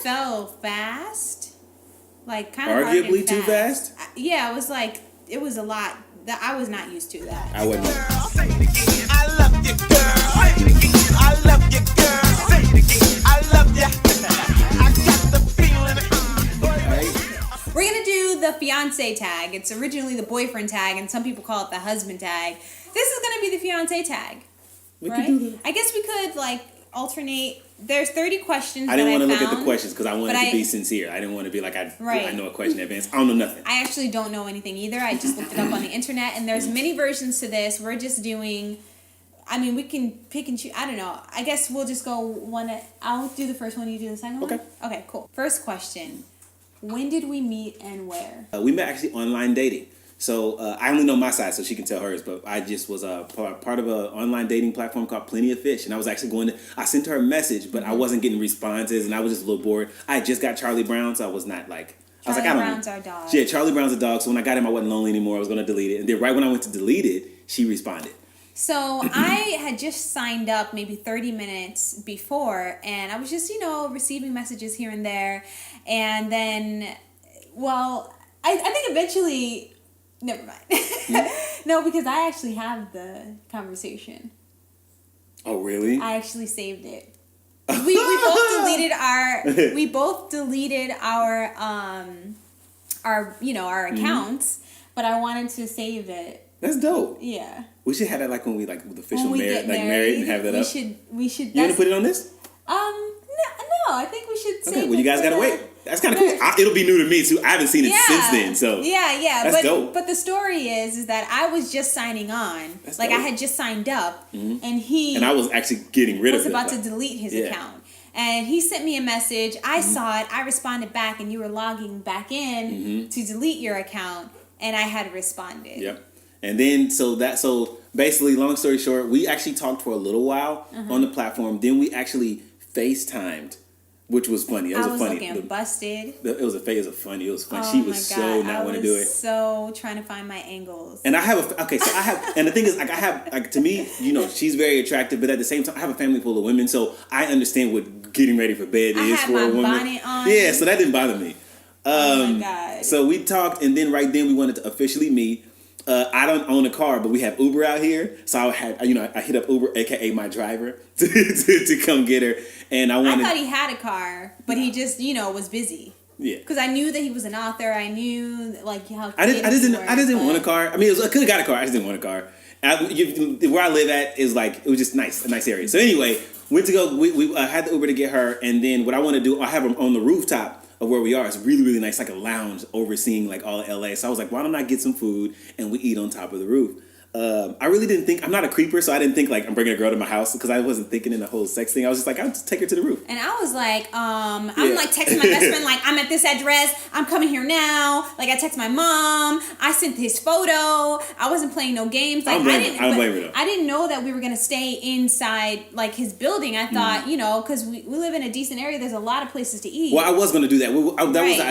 fell fast. Like, kind of arguably too fast? Yeah, it was like, it was a lot. That I was not used to that. I wasn't. I love you, girl. I love you, girl. I love you. I got the feeling. We're going to do the fiancé tag. It's originally the boyfriend tag, and some people call it the husband tag. This is going to be the fiancé tag. We right? could do that. I guess we could, like, alternate. There's 30 questions. I didn't want to look at the questions because I wanted to be sincere. I didn't want to be like, I know a question in advance. I don't know nothing. I actually don't know anything either. I just looked it up on the internet, and there's many versions to this. We're just doing, I mean, we can pick and choose. I don't know. I guess we'll just go one. I'll do the first one. You do the second one? Okay, cool. First question. When did we meet and where? We met actually online dating. So I only know my side, so she can tell hers. But I just was part of an online dating platform called Plenty of Fish, and I was actually I sent her a message, but I wasn't getting responses, and I was just a little bored. I had just got Charlie Brown, so I was not like. I was like, I don't know. Brown's our dog. Yeah, Charlie Brown's a dog. So when I got him, I wasn't lonely anymore. I was going to delete it, and then right when I went to delete it, she responded. So I had just signed up maybe 30 minutes before, and I was just, receiving messages here and there, and then, well, I think eventually. Never mind. No, because I actually have the conversation. Oh, really? I actually saved it. We both deleted our accounts, but I wanted to save it. That's dope. Yeah. We should have that like when we like with official married and have that we up. We should. You want to put it on this? No, I think we should save it. Okay, well you guys gotta wait. That's kind of cool. It'll be new to me too. I haven't seen it since then, so yeah. That's dope. But the story is that I was just signing on. That's like dope. I had just signed up, and I was actually getting rid of it. Was about to delete his account, and he sent me a message. I saw it. I responded back, and you were logging back in to delete your account, and I had responded. Yep. And then so basically, long story short, we actually talked for a little while on the platform. Then we actually FaceTimed. Which was funny. It was funny. Looking busted. It was funny. It was fun. She was so not want to do it. So trying to find my angles. And I have and the thing is, like, I have, like, to me, she's very attractive, but at the same time, I have a family full of women, so I understand what getting ready for bed is for a woman. I had my bonnet on. Yeah, so that didn't bother me. Oh my God. So we talked, and then right then we wanted to officially meet. I don't own a car, but we have Uber out here, so I hit up Uber, aka my driver, to come get her. And I thought he had a car, but he just was busy. Yeah, because I knew that he was an author. I knew how. I just didn't want a car. I mean, I could have got a car. I just didn't want a car. Where I live at is like, it was just nice, a nice area. So anyway, went to go. We had the Uber to get her, and then what I want to do, I have her on the rooftop of where we are. It's really, really nice, like a lounge overseeing like all of LA. So I was like, why don't I get some food and we eat on top of the roof? I really didn't think, I'm not a creeper, so I didn't think like I'm bringing a girl to my house, because I wasn't thinking in the whole sex thing. I was just like, I'll just take her to the roof. And I was like, I'm like texting my best friend, like, I'm at this address, I'm coming here now. Like, I text my mom, I sent his photo, I wasn't playing no games. Like, I didn't know that we were gonna stay inside like his building. I thought, because we live in a decent area, there's a lot of places to eat. Well, I was gonna do that.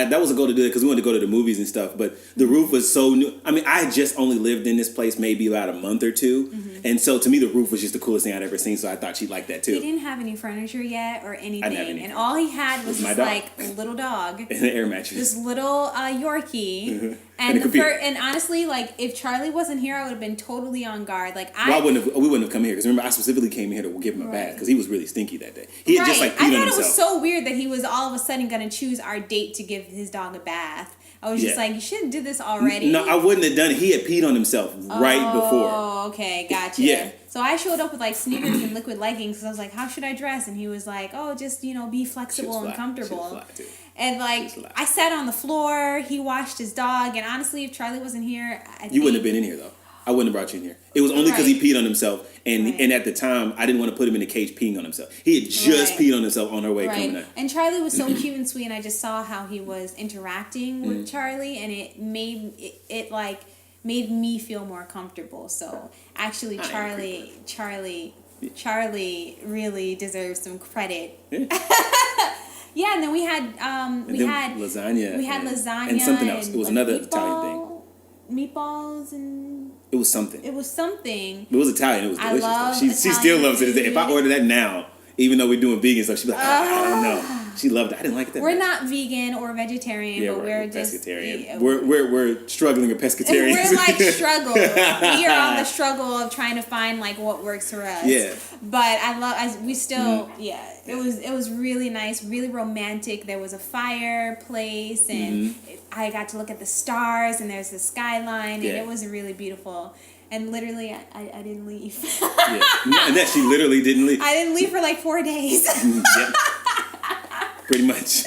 That was a goal to do that, because we wanted to go to the movies and stuff. But the roof was so new. I mean, I had just only lived in this place maybe about a month or two, and so to me the roof was just the coolest thing I'd ever seen, so I thought she'd like that too. He didn't have any furniture yet or anything, I didn't have anything. And all he had was just like a little dog and an air mattress, this little Yorkie, and honestly, like, if Charlie wasn't here, I would have been totally on guard. Like, we wouldn't have come here, because remember, I specifically came here to give him a bath, because he was really stinky that day. He had just like peed on himself. It was so weird that he was all of a sudden going to choose our date to give his dog a bath. I was just like, you shouldn't do this already. No, I wouldn't have done it. He had peed on himself right before. Oh, okay, gotcha. Yeah. So I showed up with like sneakers and liquid leggings, because I was like, how should I dress? And he was like, oh, just, be flexible and comfortable. And like, I sat on the floor, he washed his dog, and honestly, if Charlie wasn't here, you wouldn't have been in here though. I wouldn't have brought you in here. It was only because he peed on himself, and at the time, I didn't want to put him in a cage peeing on himself. He had just peed on himself on her way coming up. And Charlie was so cute and sweet, and I just saw how he was interacting with Charlie, and it made made me feel more comfortable. So actually, Charlie really deserves some credit. Yeah, and then we had lasagna. We had lasagna and something else. It was another Italian thing. Meatballs and it was something. It was something. It was Italian. It was delicious. She still loves it. If I order that now, even though we're doing vegan stuff, she'd be like, I don't know. She loved it. I didn't like it that We're much. not vegan or vegetarian, Yeah, but we're just pescatarian. yeah, We're struggling with pescatarians. we're like struggle. We are on the struggle of trying to find like what works for us. Yeah. But we still it was really nice, really romantic. There was a fireplace and I got to look at the stars and there's the skyline and it was really beautiful. And literally, I didn't leave. Yeah. And that she literally didn't leave. I didn't leave for like 4 days. Yep. Pretty much.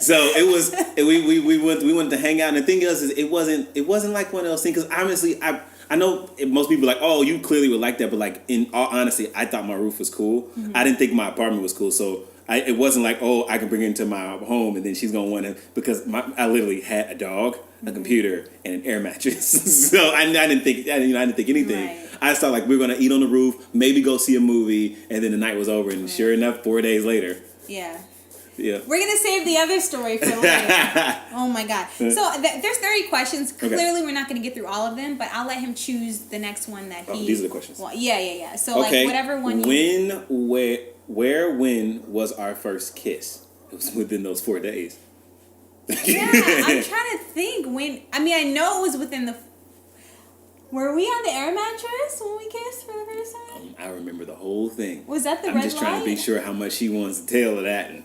So it was. We wanted to hang out, and the thing is it wasn't like one of those things. Because honestly, I know most people are like, oh, you clearly would like that, but like in all honesty, I thought my roof was cool. I didn't think my apartment was cool, so. It wasn't like, oh, I can bring her into my home and then she's going to want to, because I literally had a dog, a computer, and an air mattress. So I didn't think anything. Right. I just thought like we were going to eat on the roof, maybe go see a movie, and then the night was over. And sure enough, 4 days later. Yeah. Yeah. We're going to save the other story for later. Oh my God. So there's 30 questions. Clearly, we're not going to get through all of them, but I'll let him choose the next one that he... these are the questions. Well, yeah. So like whatever one when was our first kiss? It was within those 4 days. Yeah, I'm trying to think when... I mean, I know it was within the... Were we on the air mattress when we kissed for the first time? I remember the whole thing. Was that the red light? I'm just trying to be sure how much she wants to tell of that. And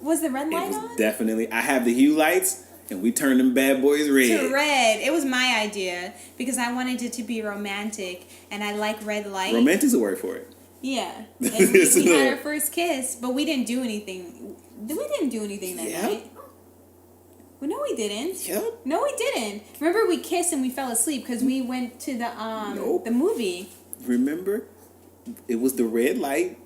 was the red light it was on? definitely... I have the hue lights, and we turned them bad boys red. To red. It was my idea because I wanted it to be romantic, and I like red light. Romantic's a word for it. Yeah. And we had our first kiss, but we didn't do anything. We didn't do anything that night. Well, no, we didn't. Yep. No, we didn't. Remember, we kissed and we fell asleep because we went to the movie. Remember? It was the red light.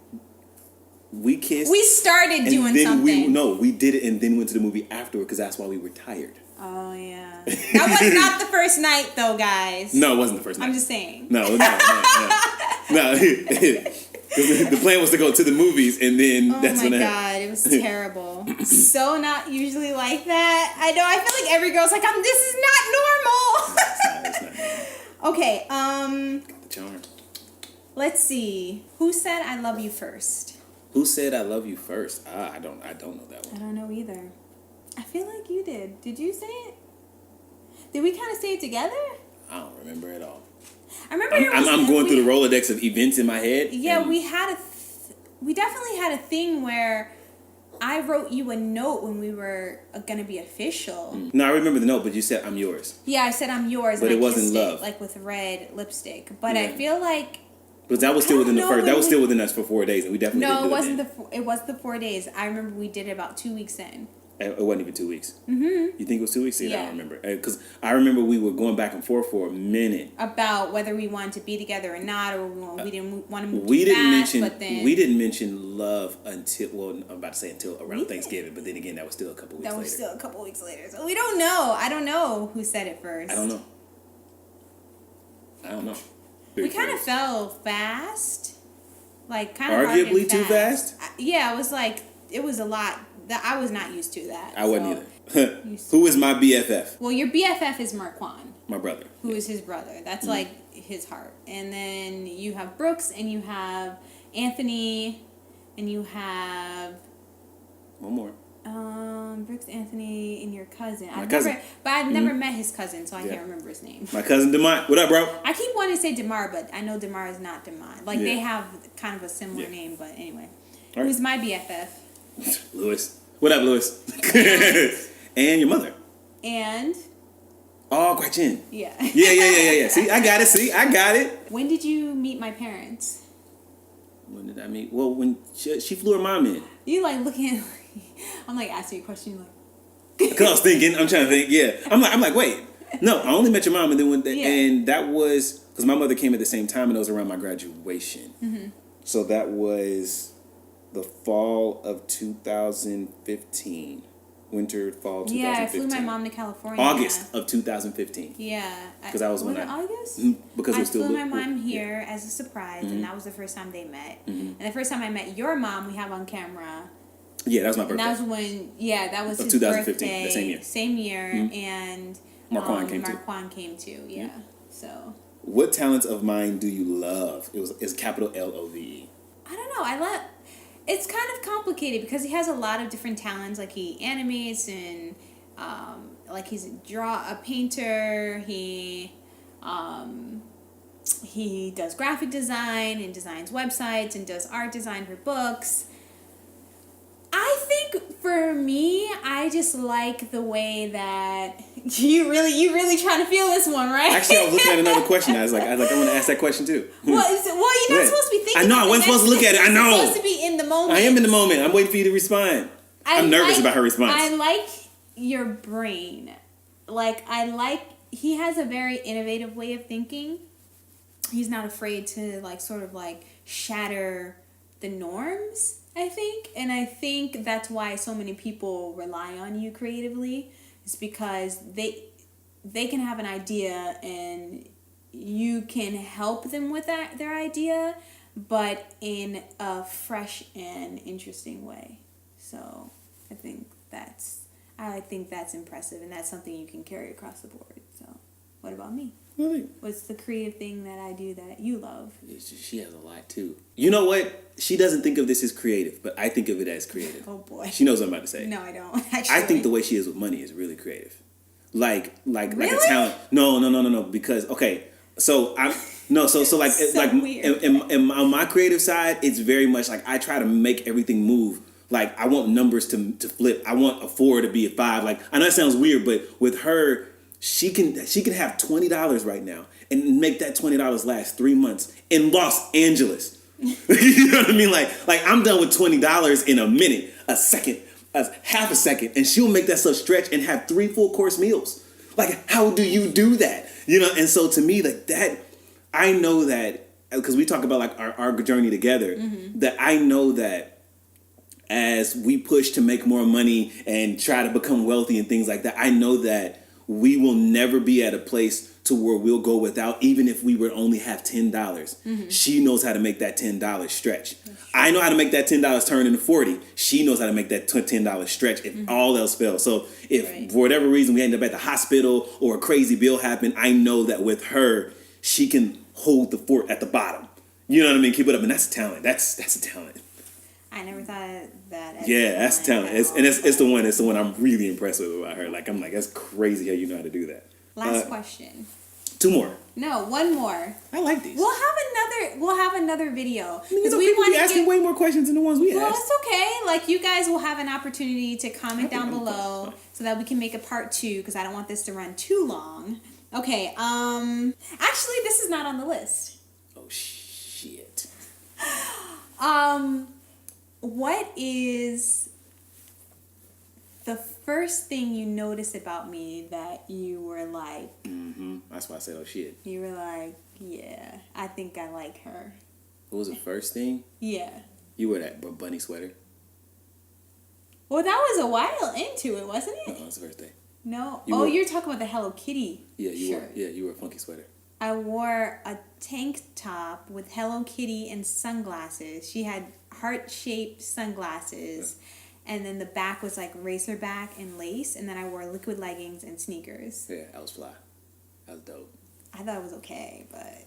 We kissed. We started doing something. We did it and then went to the movie afterward because that's why we were tired. Oh, yeah. That was not the first night, though, guys. No, it wasn't the first night. I'm just saying. No. The plan was to go to the movies, and then that's when Oh, my God. It was terrible. So not usually like that. I know. I feel like every girl's like, this is not normal. It's not. Okay. Got the charm. Let's see. Who said I love you first? Who said I love you first? I don't know that one. I don't know either. I feel like you did. Did you say it? Did we kind of say it together? I don't remember at all. I remember I'm going through the Rolodex of events in my head. Yeah, we definitely had a thing where I wrote you a note when we were gonna be official. No, I remember the note, but you said I'm yours. Yeah, I said I'm yours, but and it I wasn't kissed love, like with red lipstick. But I feel like. But that was still within the first. That was still within us for 4 days, and we definitely No, didn't it wasn't then. it was the 4 days. I remember we did it about 2 weeks in. It wasn't even 2 weeks. Mm-hmm. You think it was 2 weeks? See, Yeah. I don't remember. Because I remember we were going back and forth for a minute. About whether we wanted to be together or not, or we didn't want to move We too didn't fast, but then we didn't mention love until, well, I'm about to say until around Thanksgiving, but then again, that was still a couple weeks later. That was still a couple weeks later. So we don't know. I don't know who said it first. I don't know. We kind of fell fast. Like, kind of arguably too fast? Yeah, it was like, it was a lot. That I was not used to that. I wasn't either. Who is my BFF? Well, your BFF is Marquand. My brother. Who is his brother. That's like his heart. And then you have Brooks, and you have Anthony, and you have... One more. Brooks, Anthony, and your cousin. Cousin. I've never met his cousin, so I can't remember his name. My cousin Demar. What up, bro? I keep wanting to say Demar, but I know Demar is not Demar. Like, they have kind of a similar name, but anyway. All right. Who's my BFF? Lewis. What up, Lewis? And your mother. And? Oh, Gretchen. Yeah. Yeah. See, I got it. When did you meet my parents? When did I meet? Well, when she flew her mom in. You like looking... I'm like asking you a question. Like... Because I was thinking, I'm trying to think. Yeah, I'm like, wait, no, I only met your mom, and then and that was because my mother came at the same time, and it was around my graduation. Mm-hmm. So that was the fall of 2015, fall 2015. Yeah, I flew my mom to California. August of 2015. Yeah, because that was when August. Because I flew my mom here as a surprise, and that was the first time they met. Mm-hmm. And the first time I met your mom, we have on camera. Yeah, that was my birthday. And that was when, that was his 2015, birthday. the same year. Same year, and Marquand came too. Yeah. So. What talents of mine do you love? It's capital LOVE. I don't know. It's kind of complicated because he has a lot of different talents. Like he animates and like he's a painter. He does graphic design and designs websites and does art design for books. I think for me, I just like the way that you really trying to feel this one, right? Actually, I was looking at another question. I was like, I want to ask that question too. Well, you're not supposed to be thinking. I know. I wasn't supposed to look at it. I know. You're supposed to be in the moment. I am in the moment. I'm waiting for you to respond. I'm nervous about her response. I like your brain. He has a very innovative way of thinking. He's not afraid to sort of shatter the norms, I think. And I think that's why so many people rely on you creatively. It's because they can have an idea and you can help them with their idea, but in a fresh and interesting way. So I think that's impressive, and that's something you can carry across the board. So what about me? Really? What's the creative thing that I do that you love? She has a lot too. You know what? She doesn't think of this as creative, but I think of it as creative. Oh boy. She knows what I'm about to say. No, I don't. Actually. I think the way she is with money is really creative. Like Really? a talent. No. Because so weird. on my creative side, it's very much like I try to make everything move. Like I want numbers to flip. I want a 4 to be a 5. Like I know that sounds weird, but with her, she can have $20 right now and make that $20 last 3 months in Los Angeles. You know what I mean? Like I'm done with $20 in a minute, a second, half a second, and she'll make that stuff stretch and have 3 full course meals. Like how do you do that? You know? And so to me, like that, I know that because we talk about like our journey together. Mm-hmm. That I know that as we push to make more money and try to become wealthy and things like that, I know that we will never be at a place to where we'll go without, even if we would only have $10. Mm-hmm. She knows how to make that $10 stretch. I know how to make that $10 turn into 40. She knows how to make that $10 stretch if all else fails. So if for whatever reason we end up at the hospital or a crazy bill happened, I know that with her, she can hold the fort at the bottom. You know what I mean? Keep it up. And that's a talent. That's a talent. I never thought of that. Yeah, that's talent. It's the one I'm really impressed with about her. Like I'm like, that's crazy how you know how to do that. Last question. 2 more. No, 1 more. I like these. We'll have another video. I mean, we want to asking way more questions than the ones we asked. Well, it's okay. Like you guys will have an opportunity to comment down below so that we can make a part 2 because I don't want this to run too long. Okay. Actually, this is not on the list. Oh shit. What is the first thing you noticed about me that you were like... Mm-hmm. That's why I said, oh, shit. You were like, yeah, I think I like her. What was the first thing? Yeah. You wore that bunny sweater. Well, that was a while into it, wasn't it? That's the first day. No. You're talking about the Hello Kitty shirt. You wore a funky sweater. I wore a tank top with Hello Kitty and sunglasses. She had heart-shaped sunglasses. Yeah. And then the back was like racer back and lace. And then I wore liquid leggings and sneakers. Yeah, that was fly. That was dope. I thought it was okay, but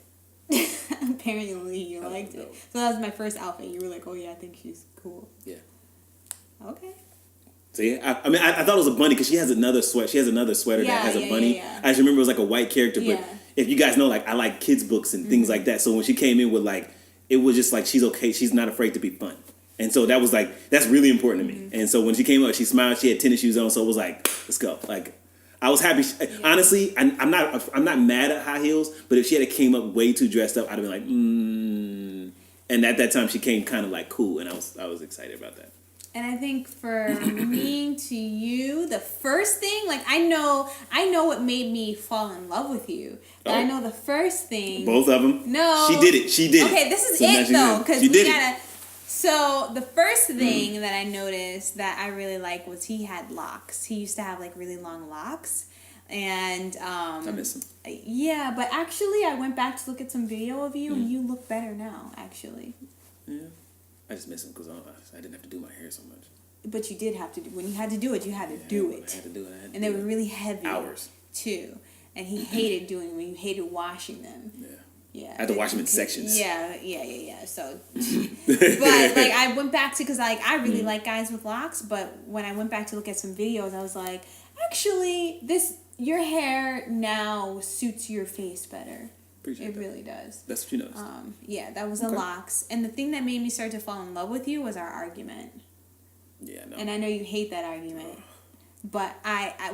apparently you liked it. So that was my first outfit. You were like, oh yeah, I think she's cool. Yeah. Okay. So yeah, I mean, I thought it was a bunny because she has another sweater. She has another sweater that has a bunny. Yeah. I just remember it was like a white character. But if you guys know, like I like kids books and things like that. So when she came in with like, it was just like she's okay. She's not afraid to be fun. And so that was like, that's really important to me. And so when she came up, she smiled. She had tennis shoes on. So it was like, let's go. Like I was happy. Honestly, I'm not mad at high heels. But if she had came up way too dressed up, I'd have been like, And at that time, she came kind of like cool, and I was excited about that. And I think for me to you, the first thing, like I know what made me fall in love with you. But I know the first thing. Both of them. No. She did it. Okay, this is so it though, because we gotta. So the first thing that I noticed that I really liked was he had locks. He used to have like really long locks, and I miss him. Yeah, but actually, I went back to look at some video of you, and you look better now. Actually. Yeah. I just miss him because I didn't have to do my hair so much. But you did have to do. When you had to do it, you had to do it. I had to do it. And they were really heavy. Hours. Too. And he hated doing them. You hated washing them. Yeah. Yeah. I had to watch them in sections. Yeah. So, but like I went back to, because like I really like guys with locks, but when I went back to look at some videos, I was like, actually, your hair now suits your face better. Appreciate it that. really does. That's what you noticed. Yeah, that was the locks, and the thing that made me start to fall in love with you was our argument. Yeah, no. And I know you hate that argument, but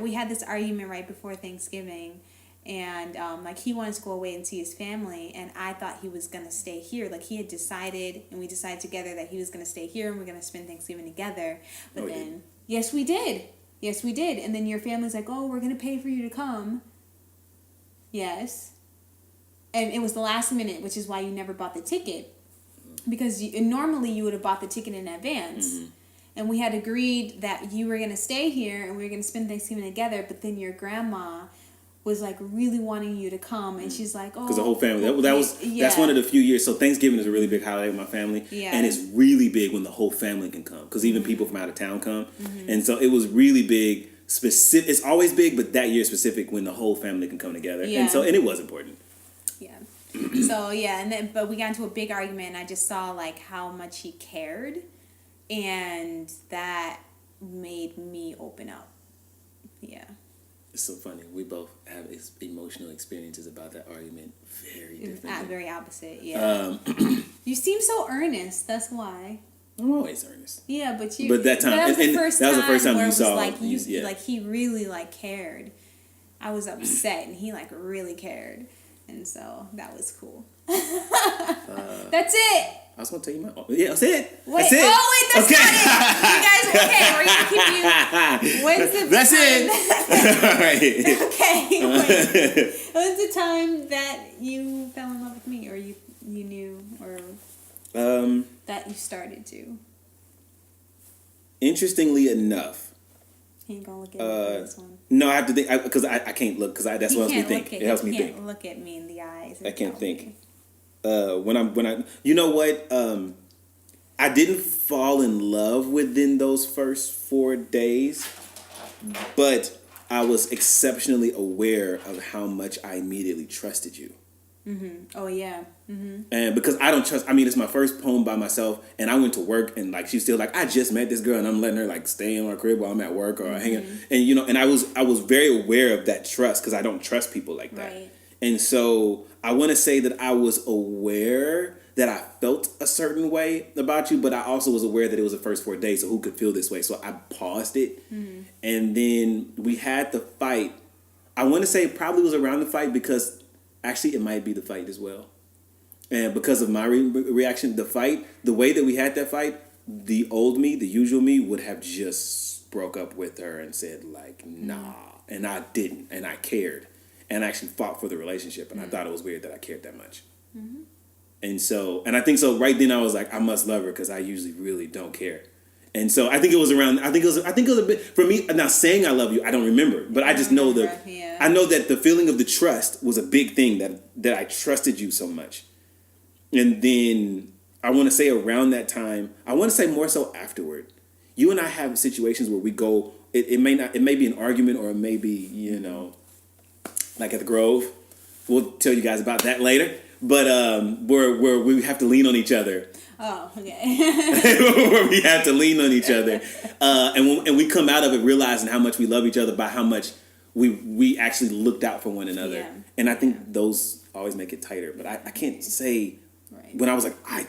we had this argument right before Thanksgiving. And, like, he wanted to go away and see his family, and I thought he was going to stay here. Like, he had decided, and we decided together that he was going to stay here, and we're going to spend Thanksgiving together. But then, yes, we did. Yes, we did. And then your family's like, oh, we're going to pay for you to come. Yes. And it was the last minute, which is why you never bought the ticket. Because normally you would have bought the ticket in advance. Mm-hmm. And we had agreed that you were going to stay here, and we were going to spend Thanksgiving together, but then your grandma was like really wanting you to come, and she's like, oh, because the whole family, that's one of the few years. So Thanksgiving is a really big holiday with my family, and it's really big when the whole family can come, because even people from out of town come, and so it was really big. Specific, it's always big, but that year specific when the whole family can come together, and it was important. Yeah. So but we got into a big argument, and I just saw like how much he cared, and that made me open up. Yeah. It's so funny. We both have emotional experiences about that argument. Very different. Very opposite, yeah. You seem so earnest. That's why. I'm always earnest. Yeah, but that time, that was the first time you where saw. Like like he really like cared. I was upset, and he like really cared, and so that was cool. That's it. I was gonna tell you my. Yeah, that's it. Wait, that's it. Oh wait, that's not it. You guys, okay? We're gonna keep you. When's the That's time it. All right. Okay. When's the time that you fell in love with me, or you knew, or that you started to? Interestingly enough. You ain't gonna look at me for this one. No, I have to think because I can't look because that's what helps me think. It helps me think. You can't look at me in the eyes. I can't think. When I you know what, I didn't fall in love within those first 4 days, but I was exceptionally aware of how much I immediately trusted you. Mm-hmm. Oh yeah. Mm-hmm. And because I don't trust, it's my first home by myself, and I went to work, and like she's still like, I just met this girl, and I'm letting her like stay in our crib while I'm at work or hanging, and and I was very aware of that trust because I don't trust people like that. Right. And so I want to say that I was aware that I felt a certain way about you, but I also was aware that it was the first 4 days, so who could feel this way? So I paused it, and then we had the fight. I want to say it probably was around the fight because actually it might be the fight as well. And because of my reaction, the way that we had that fight, the old me, the usual me, would have just broke up with her and said like, nah, and I didn't, and I cared. And I actually fought for the relationship, and I thought it was weird that I cared that much. Mm-hmm. And I think so. Right then, I was like, I must love her because I usually really don't care. And so I think it was around. I think it was a bit for me. Now saying I love you, I don't remember, but I just know that I know that the feeling of the trust was a big thing that I trusted you so much. And then I want to say around that time, I want to say more so afterward. You and I have situations where we go. It may be an argument, or it may be like at the Grove. We'll tell you guys about that later. But where we have to lean on each other. Oh, okay. Where we have to lean on each other, and we come out of it realizing how much we love each other by how much we actually looked out for one another. Yeah. And I think those always make it tighter. But I can't say when I was like I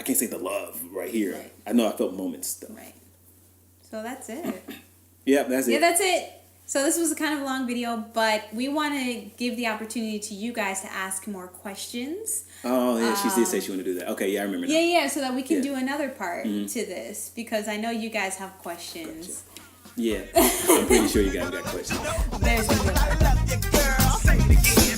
can't say the love right here. Right. I know I felt moments though. Right. So that's it. Yep, that's it. Yeah, that's it. So this was a kind of a long video, but we want to give the opportunity to you guys to ask more questions. Oh, yeah, she did say she wanted to do that. Okay, yeah, I remember now. Yeah, so that we can do another part to this, because I know you guys have questions. Gotcha. Yeah, I'm pretty sure you guys got questions. There's going to be a part.